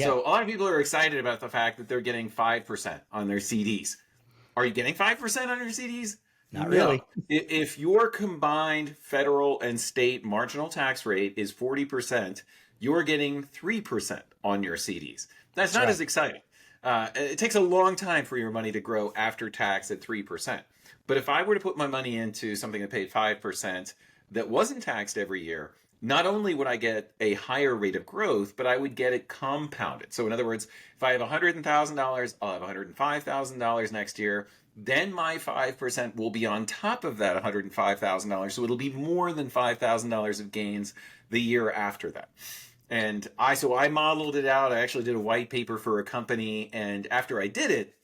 Yeah, So a lot of people are excited about the fact that they're getting 5% on their CDs. Are you getting 5% on your CDs? not No. really. If your combined federal and state marginal tax rate is 40%, you're getting 3% on your CDs. That's That's not right. as exciting. It takes a long time for your money to grow after tax at 3%. But if I were to put my money into something that paid 5% that wasn't taxed every year, not only would I get a higher rate of growth, but I would get it compounded. So, in other words, if I have $100,000, I'll have $105,000 next year. Then my 5% will be on top of that $105,000. So it'll be more than $5,000 of gains the year after that. And I modeled it out. I actually did a white paper for a company. And after I did it,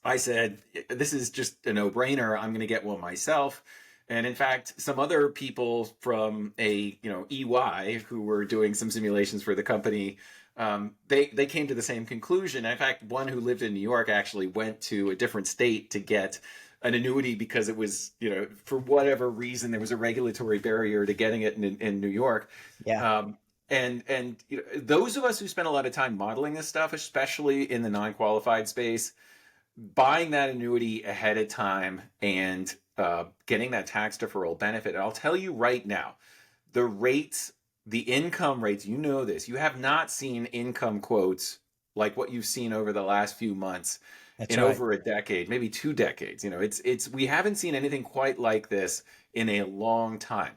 I said, this is just a no-brainer. I'm going to get one myself. And in fact, some other people from EY who were doing some simulations for the company, they came to the same conclusion. In fact, one who lived in New York actually went to a different state to get an annuity because it was, for whatever reason, there was a regulatory barrier to getting it in New York. Yeah. Um, and those of us who spend a lot of time modeling this stuff, especially in the non-qualified space, buying that annuity ahead of time and getting that tax deferral benefit. And I'll tell you right now, the rates, the income rates, you know this, you have not seen income quotes like what you've seen over the last few months That's in right. over a decade, maybe 2 decades. It's we haven't seen anything quite like this in a long time.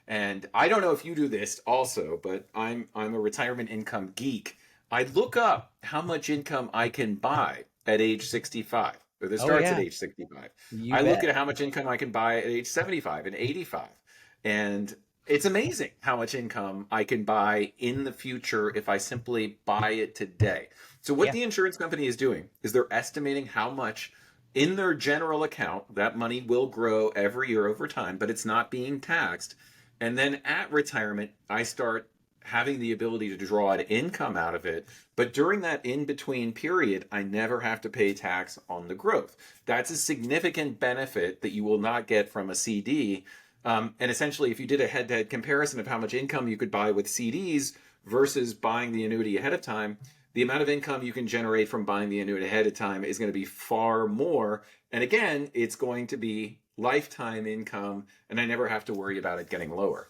And I don't know if you do this also, but I'm a retirement income geek. I look up how much income I can buy at age 65, or that Oh starts at yeah, age 65. you I look bet. at how much income I can buy at age 75 and 85. And it's amazing how much income I can buy in the future if I simply buy it today. So, what Yeah. the insurance company is doing is they're estimating how much in their general account that money will grow every year over time, but it's not being taxed. And then at retirement, I start having the ability to draw an income out of it. But during that in between period, I never have to pay tax on the growth. That's a significant benefit that you will not get from a CD. And essentially, if you did a head to head comparison of how much income you could buy with CDs versus buying the annuity ahead of time, the amount of income you can generate from buying the annuity ahead of time is going to be far more. And again, it's going to be lifetime income, and I never have to worry about it getting lower.